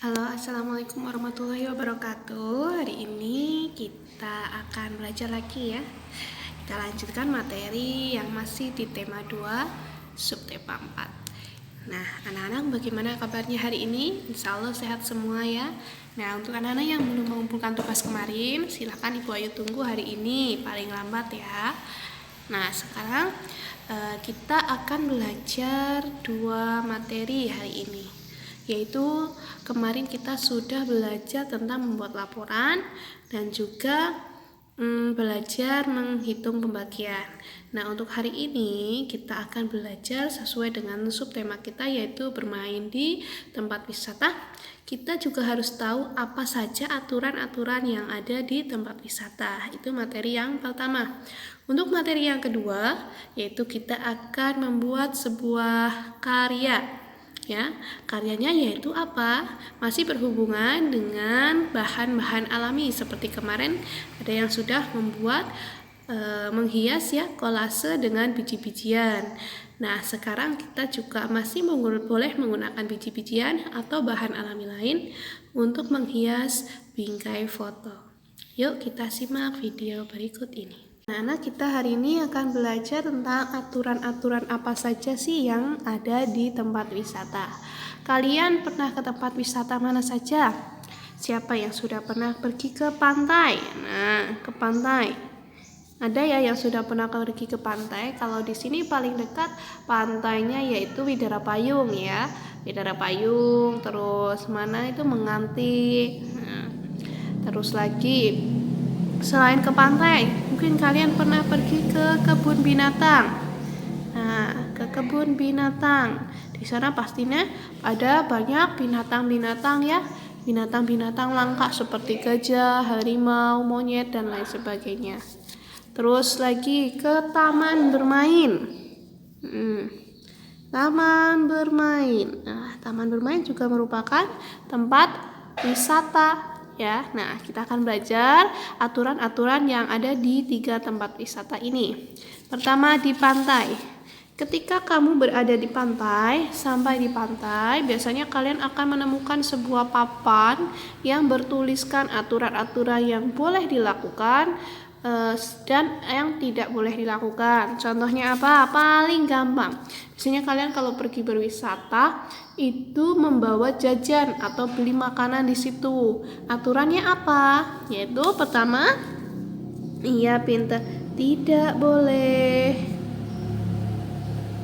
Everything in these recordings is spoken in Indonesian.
Halo, assalamualaikum warahmatullahi wabarakatuh. Hari ini kita akan belajar lagi ya. Kita lanjutkan materi yang masih di tema 2, subtema 4. Nah, anak-anak bagaimana kabarnya hari ini? Insya Allah sehat semua ya. Nah, untuk anak-anak yang belum mengumpulkan tugas kemarin, silahkan Ibu Ayu tunggu hari ini, paling lambat ya. Nah, sekarang kita akan belajar 2 materi hari ini, yaitu kemarin kita sudah belajar tentang membuat laporan dan juga belajar menghitung pembagian. Nah, untuk hari ini kita akan belajar sesuai dengan subtema kita, yaitu bermain di tempat wisata. Kita juga harus tahu apa saja aturan-aturan yang ada di tempat wisata. Itu materi yang pertama. Untuk materi yang kedua, yaitu kita akan membuat sebuah karya. Ya, karyanya yaitu apa? Masih berhubungan dengan bahan-bahan alami, seperti kemarin ada yang sudah membuat menghias ya, kolase dengan biji-bijian. Nah, sekarang kita juga masih boleh menggunakan biji-bijian atau bahan alami lain untuk menghias bingkai foto. Yuk kita simak video berikut ini. Nah, kita hari ini akan belajar tentang aturan-aturan apa saja sih yang ada di tempat wisata. Kalian pernah ke tempat wisata mana saja? Siapa yang sudah pernah pergi ke pantai? Nah, ke pantai. Ada ya yang sudah pernah pergi ke pantai. Kalau di sini paling dekat pantainya yaitu Widara Payung ya. Widara Payung, terus mana itu Menganti. Nah, terus lagi selain ke pantai, mungkin kalian pernah pergi ke kebun binatang. Nah, ke kebun binatang. Di sana pastinya ada banyak binatang-binatang ya. Binatang-binatang langka seperti gajah, harimau, monyet, dan lain sebagainya. Terus lagi ke taman bermain. Taman bermain. Nah, taman bermain juga merupakan tempat wisata ya. Nah, kita akan belajar aturan-aturan yang ada di 3 tempat wisata ini. Pertama, di pantai. Ketika kamu berada di pantai, sampai di pantai, biasanya kalian akan menemukan sebuah papan yang bertuliskan aturan-aturan yang boleh dilakukan dan yang tidak boleh dilakukan. Contohnya apa? Paling gampang. Biasanya kalian kalau pergi berwisata itu membawa jajan atau beli makanan di situ. Aturannya apa? Yaitu pertama, iya pintar, tidak boleh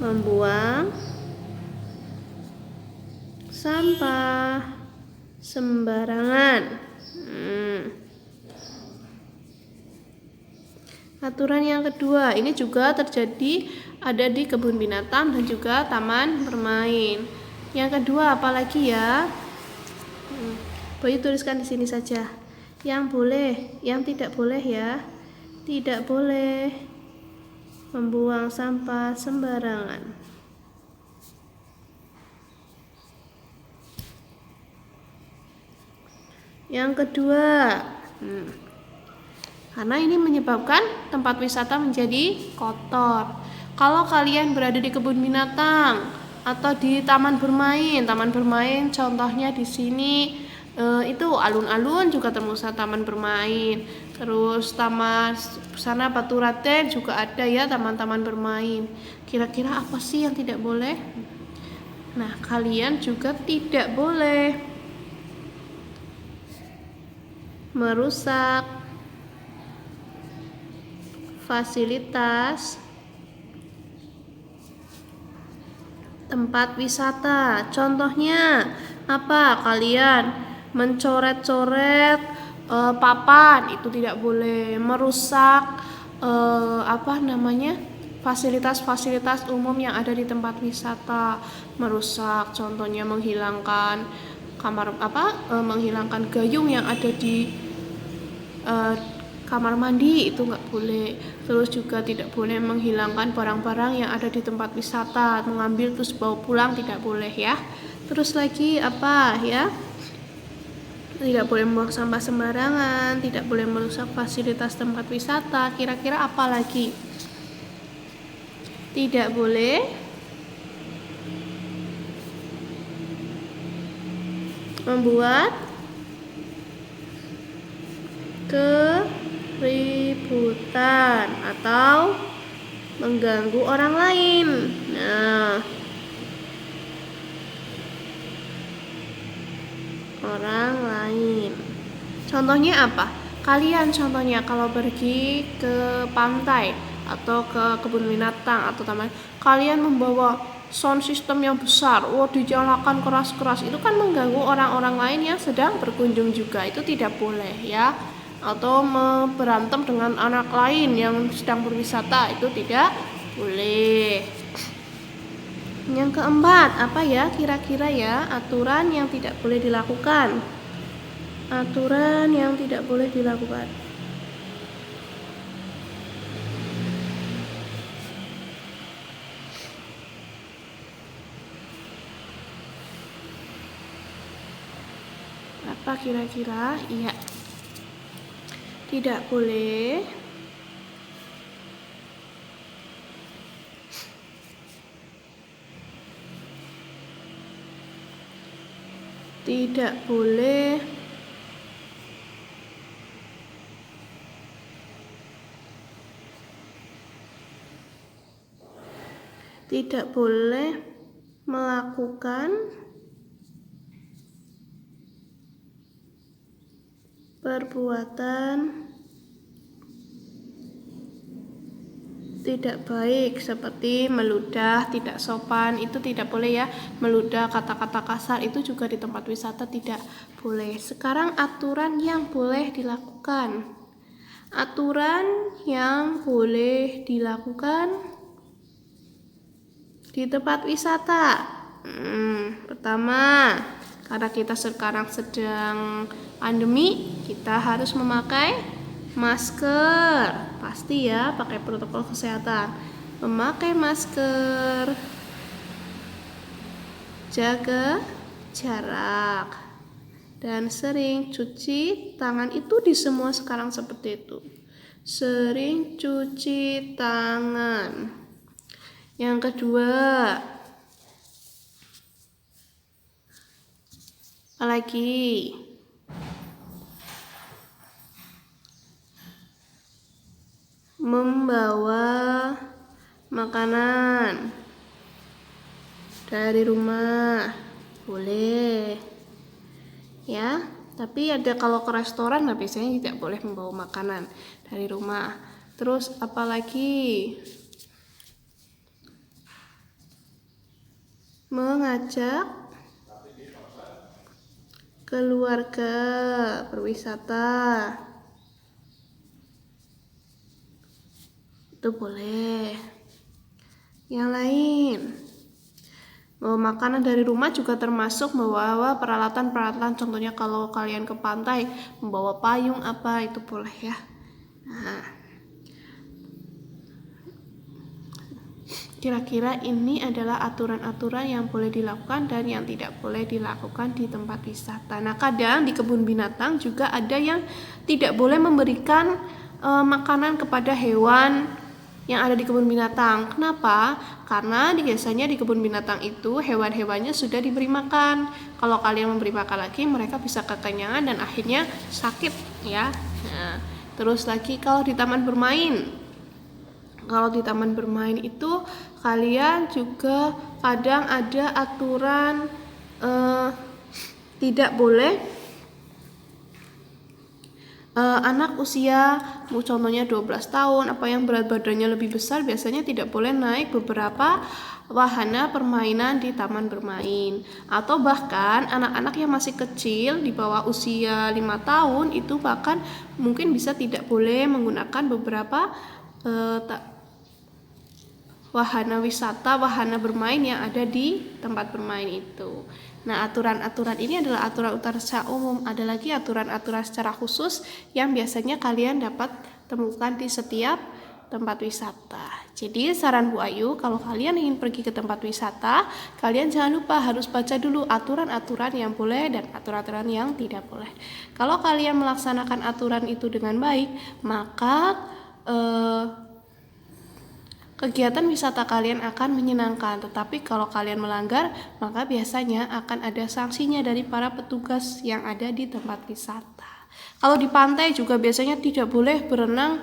membuang sampah sembarangan. Aturan yang kedua, ini juga terjadi ada di kebun binatang dan juga taman bermain. Yang kedua apalagi ya? Boleh tuliskan di sini saja. Yang boleh, yang tidak boleh ya. Tidak boleh membuang sampah sembarangan. Yang kedua, karena ini menyebabkan tempat wisata menjadi kotor. Kalau kalian berada di kebun binatang atau di taman bermain contohnya di sini itu alun-alun juga termasuk taman bermain. Terus taman sana Batu Raden juga ada ya taman-taman bermain. Kira-kira apa sih yang tidak boleh? Nah, kalian juga tidak boleh merusak fasilitas tempat wisata. Contohnya apa? Kalian mencoret-coret papan, itu tidak boleh. Merusak fasilitas-fasilitas umum yang ada di tempat wisata. Merusak, contohnya menghilangkan menghilangkan gayung yang ada di kamar mandi, itu nggak boleh. Terus juga tidak boleh menghilangkan barang-barang yang ada di tempat wisata, mengambil terus bawa pulang tidak boleh ya. Terus lagi apa ya? Tidak boleh membuang sampah sembarangan, tidak boleh merusak fasilitas tempat wisata. Kira-kira apa lagi? Tidak boleh membuat keributan atau mengganggu orang lain. Nah, orang lain. Contohnya apa? Kalian contohnya kalau pergi ke pantai atau ke kebun binatang atau taman, kalian membawa sound system yang besar, dinyalakan keras-keras, itu kan mengganggu orang-orang lain yang sedang berkunjung juga, itu tidak boleh ya. Atau berantem dengan anak lain yang sedang berwisata, itu tidak boleh. Yang keempat, apa ya kira-kira ya aturan yang tidak boleh dilakukan? Aturan yang tidak boleh dilakukan. Apa kira-kira? Iya. Tidak boleh melakukan perbuatan tidak baik seperti meludah, tidak sopan, itu tidak boleh ya. Meludah, kata-kata kasar itu juga di tempat wisata tidak boleh. Sekarang aturan yang boleh dilakukan. Aturan yang boleh dilakukan di tempat wisata. Pertama, karena kita sekarang sedang pandemi, kita harus memakai masker, pasti ya, pakai protokol kesehatan, memakai masker, jaga jarak, dan sering cuci tangan. Itu di semua sekarang seperti itu, sering cuci tangan. Yang kedua, apalagi? Membawa makanan dari rumah boleh ya, tapi ada kalau ke restoran biasanya tidak boleh membawa makanan dari rumah. Terus apalagi? Mengajak keluarga berwisata, itu boleh. Yang lain, bawa makanan dari rumah juga termasuk membawa peralatan-peralatan. Contohnya kalau kalian ke pantai membawa payung apa, itu boleh ya. Nah, kira-kira ini adalah aturan-aturan yang boleh dilakukan dan yang tidak boleh dilakukan di tempat wisata. Nah, kadang di kebun binatang juga ada yang tidak boleh memberikan makanan kepada hewan yang ada di kebun binatang. Kenapa? Karena biasanya di kebun binatang itu hewan-hewannya sudah diberi makan. Kalau kalian memberi makan lagi, mereka bisa kekenyangan dan akhirnya sakit ya. Nah, terus lagi kalau di taman bermain. Kalau di taman bermain itu kalian juga kadang ada aturan tidak boleh anak usia contohnya 12 tahun yang berat badannya lebih besar biasanya tidak boleh naik beberapa wahana permainan di taman bermain. Atau bahkan anak-anak yang masih kecil di bawah usia 5 tahun itu bahkan mungkin bisa tidak boleh menggunakan beberapa wahana wisata, wahana bermain yang ada di tempat bermain itu. Nah, aturan-aturan ini adalah aturan-aturan secara umum. Ada lagi aturan-aturan secara khusus yang biasanya kalian dapat temukan di setiap tempat wisata. Jadi saran Bu Ayu, kalau kalian ingin pergi ke tempat wisata, kalian jangan lupa harus baca dulu aturan-aturan yang boleh dan aturan-aturan yang tidak boleh. Kalau kalian melaksanakan aturan itu dengan baik, maka kegiatan wisata kalian akan menyenangkan. Tetapi kalau kalian melanggar, maka biasanya akan ada sanksinya dari para petugas yang ada di tempat wisata. Kalau di pantai juga biasanya tidak boleh berenang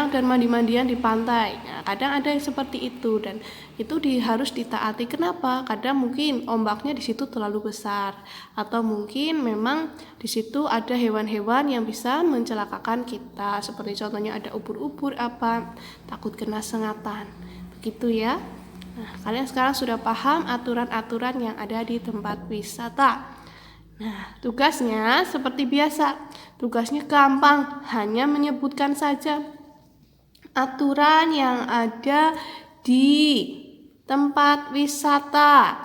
dan mandi-mandian di pantai. Nah, kadang ada yang seperti itu dan itu harus ditaati. Kenapa? Kadang mungkin ombaknya di situ terlalu besar atau mungkin memang di situ ada hewan-hewan yang bisa mencelakakan kita. Seperti contohnya ada ubur-ubur takut kena sengatan. Begitu ya. Nah, kalian sekarang sudah paham aturan-aturan yang ada di tempat wisata. Nah, tugasnya seperti biasa. Tugasnya gampang, hanya menyebutkan saja aturan yang ada di tempat wisata.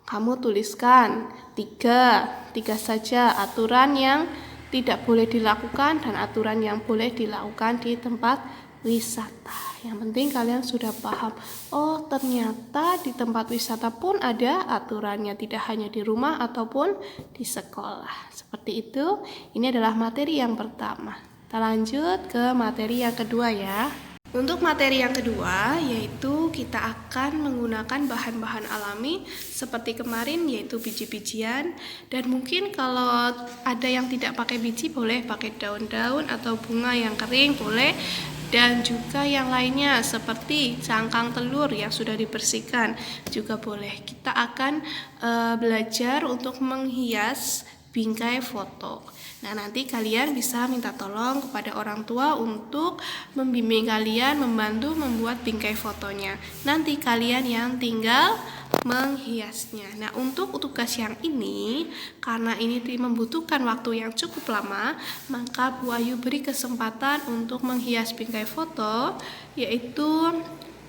Kamu tuliskan tiga saja aturan yang tidak boleh dilakukan dan aturan yang boleh dilakukan di tempat wisata. Yang penting kalian sudah paham. Oh, ternyata di tempat wisata pun ada aturannya, tidak hanya di rumah ataupun di sekolah. Seperti itu. Ini adalah materi yang pertama. Kita lanjut ke materi yang kedua ya. Untuk materi yang kedua, yaitu kita akan menggunakan bahan-bahan alami seperti kemarin, yaitu biji-bijian. Dan mungkin kalau ada yang tidak pakai biji, boleh pakai daun-daun atau bunga yang kering, boleh. Dan juga yang lainnya seperti cangkang telur yang sudah dibersihkan juga boleh. Kita akan belajar untuk menghias bingkai foto. Nah, nanti kalian bisa minta tolong kepada orang tua untuk membimbing kalian, membantu membuat bingkai fotonya. Nanti kalian yang tinggal menghiasnya. Nah, untuk tugas yang ini, karena ini membutuhkan waktu yang cukup lama, maka Bu Ayu beri kesempatan untuk menghias bingkai foto, yaitu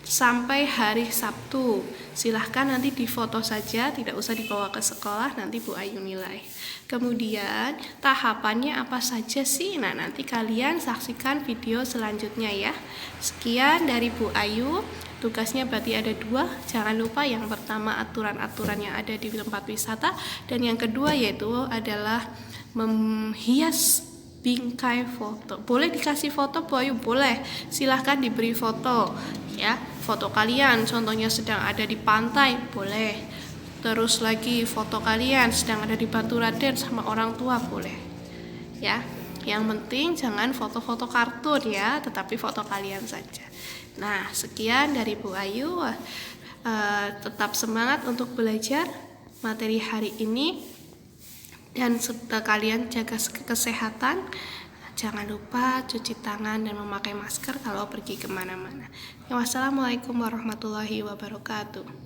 sampai hari Sabtu. Silahkan nanti difoto saja, tidak usah dibawa ke sekolah, nanti Bu Ayu nilai. Kemudian tahapannya apa saja sih? Nah, nanti kalian saksikan video selanjutnya ya. Sekian dari Bu Ayu. Tugasnya berarti ada 2. Jangan lupa yang pertama aturan-aturan yang ada di tempat wisata, dan yang kedua yaitu adalah menghias bingkai foto. Boleh dikasih foto Bu Ayu? Boleh. Silahkan diberi foto ya. Foto kalian contohnya sedang ada di pantai, boleh. Terus lagi foto kalian sedang ada di Batu Raden sama orang tua, boleh. Ya. Yang penting jangan foto-foto kartun ya, tetapi foto kalian saja. Nah, sekian dari Bu Ayu. Tetap semangat untuk belajar materi hari ini. Dan serta kalian jaga kesehatan. Jangan lupa cuci tangan dan memakai masker kalau pergi kemana-mana. Wassalamualaikum warahmatullahi wabarakatuh.